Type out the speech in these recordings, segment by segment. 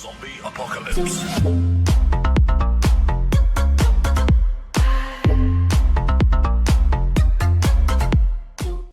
Zombie apocalypse.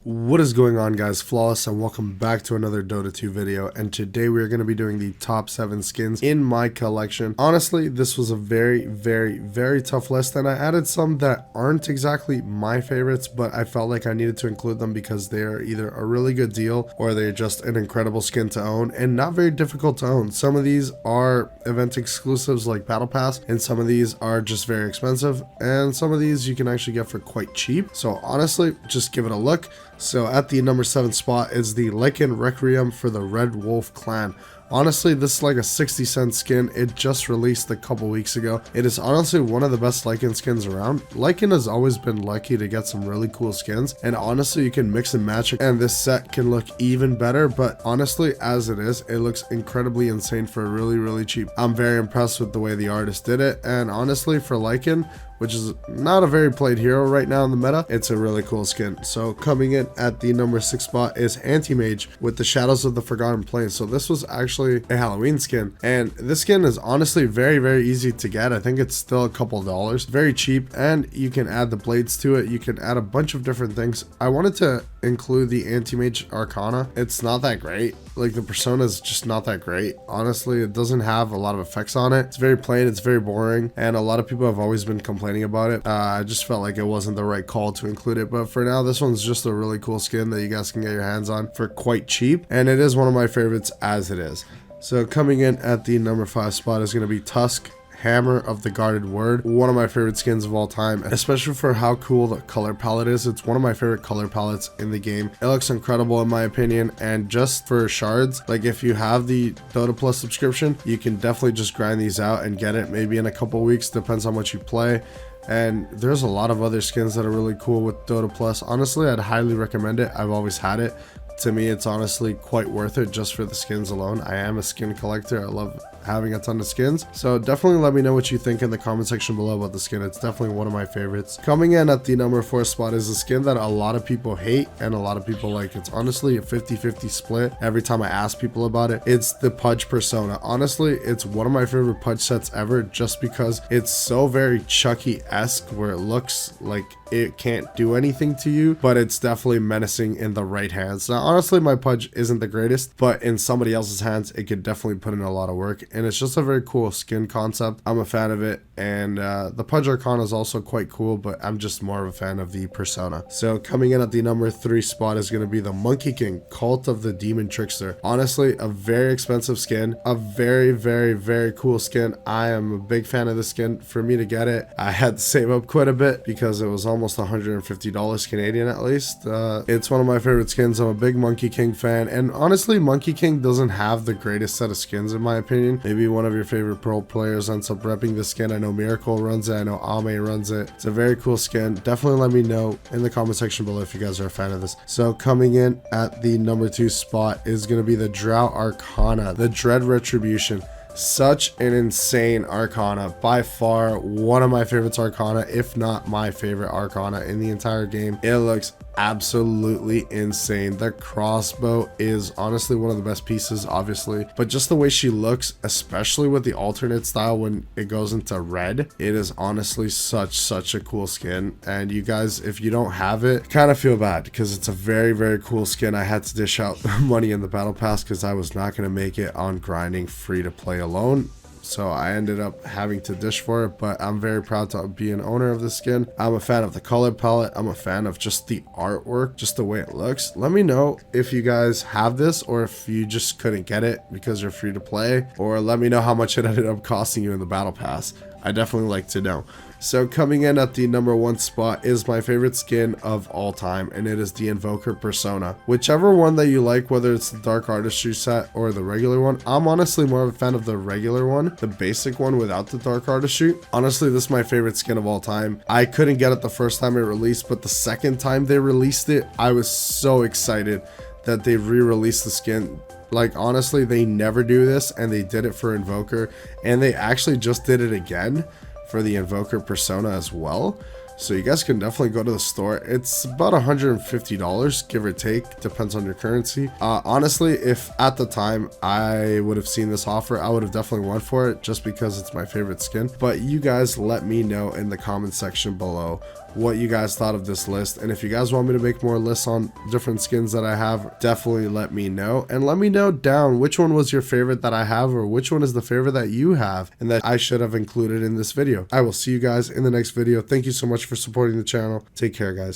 What is going on, guys? Flawless, and welcome back to another Dota 2 video. And today we are going to be doing the top 7 skins in my collection. Honestly, this was a very tough list, and I added some that aren't exactly my favorites, but I felt like I needed to include them because they are either a really good deal or they're just an incredible skin to own and not very difficult to own. Some of these are event exclusives like Battle Pass, and some of these are just very expensive, and some of these you can actually get for quite cheap. So honestly, just give it a look. So at the number 7 spot is the Lichen Requiem for the Red Wolf clan. Honestly, this is like a 60-cent skin. It just released a couple weeks ago. It is honestly one of the best Lichen skins around. Lichen has always been lucky to get some really cool skins, and honestly, you can mix and match it, and this set can look even better. But honestly, as it is, it looks incredibly insane for really cheap. I'm very impressed with the way the artist did it, and honestly, for Lichen, which is not a very played hero right now in the meta, it's a really cool skin. So coming in at the number 6 spot is Anti-Mage with the Shadows of the Forgotten Plains. So this was actually a Halloween skin, and this skin is honestly very easy to get. I think it's still a couple dollars, very cheap, and you can add the blades to it. You can add a bunch of different things. I wanted to include the Anti-Mage Arcana. It's not that great. Like, the persona is just not that great. Honestly, it doesn't have a lot of effects on it. It's very plain, it's very boring, and a lot of people have always been complaining about it. I just felt like it wasn't the right call to include it, but for now, this one's just a really cool skin that you guys can get your hands on for quite cheap, and it is one of my favorites as it is. So coming in at the number 5 spot is going to be Tusk, Hammer of the Guarded Word, one of my favorite skins of all time, especially for how cool the color palette is. It's one of my favorite color palettes in the game. It looks incredible in my opinion, and just for shards, like if you have the Dota Plus subscription, you can definitely just grind these out and get it maybe in a couple weeks, depends how much you play. And there's a lot of other skins that are really cool with Dota Plus. Honestly, I'd highly recommend it. I've always had it. To me, it's honestly quite worth it just for the skins alone. I am a skin collector. I love having a ton of skins. So definitely let me know what you think in the comment section below about the skin. It's definitely one of my favorites. Coming in at the number 4 spot is a skin that a lot of people hate and a lot of people like. It's honestly a 50-50 split every time I ask people about it. It's the Pudge Persona. Honestly, it's one of my favorite Pudge sets ever just because it's so very Chucky-esque, where it looks like it can't do anything to you, but it's definitely menacing in the right hands. Now, honestly, my Pudge isn't the greatest, but in somebody else's hands, it could definitely put in a lot of work, and it's just a very cool skin concept. I'm a fan of it, and the Pudge Arcana is also quite cool, but I'm just more of a fan of the Persona. So coming in at the number 3 spot is going to be the Monkey King, Cult of the Demon Trickster. Honestly, a very expensive skin, a very cool skin. I am a big fan of this skin. For me to get it, I had to save up quite a bit because it was almost $150 Canadian at least. It's one of my favorite skins. I'm a big Monkey King fan, and honestly, Monkey King doesn't have the greatest set of skins in my opinion. Maybe one of your favorite pro players ends up repping the skin. I know Miracle runs it, I know Ame runs it. It's a very cool skin. Definitely let me know in the comment section below if you guys are a fan of this. So coming in at the number 2 spot is going to be the Drow Arcana, the Dread Retribution. Such an insane Arcana, by far one of my favorites Arcana, if not my favorite Arcana in the entire game. It looks absolutely insane. The crossbow is honestly one of the best pieces, obviously, but just the way she looks, especially with the alternate style when it goes into red, it is honestly such a cool skin. And you guys, if you don't have it, kind of feel bad because it's a very cool skin. I had to dish out money in the battle pass because I was not going to make it on grinding free to play alone, so I ended up having to dish for it, but I'm very proud to be an owner of this skin. I'm a fan of the color palette. I'm a fan of just the artwork, just the way it looks. Let me know if you guys have this or if you just couldn't get it because you're free to play, or let me know how much it ended up costing you in the battle pass. I definitely like to know. So coming in at the number 1 spot is my favorite skin of all time, and it is the Invoker Persona. Whichever one that you like, whether it's the Dark Artistry set or the regular one, I'm honestly more of a fan of the regular one, the basic one without the Dark Artistry. Honestly, this is my favorite skin of all time. I couldn't get it the first time it released, but the second time they released it, I was so excited that they re-released the skin. Like, honestly, they never do this, and they did it for Invoker, and they actually just did it again for the Invoker Persona as well. So you guys can definitely go to the store. It's about $150, give or take, depends on your currency. Honestly, if at the time I would have seen this offer, I would have definitely went for it just because it's my favorite skin. But you guys let me know in the comment section below what you guys thought of this list, and if you guys want me to make more lists on different skins that I have, definitely let me know. And let me know down which one was your favorite that I have, or which one is the favorite that you have and that I should have included in this video. I will see you guys in the next video. Thank you so much for supporting the channel. Take care, guys.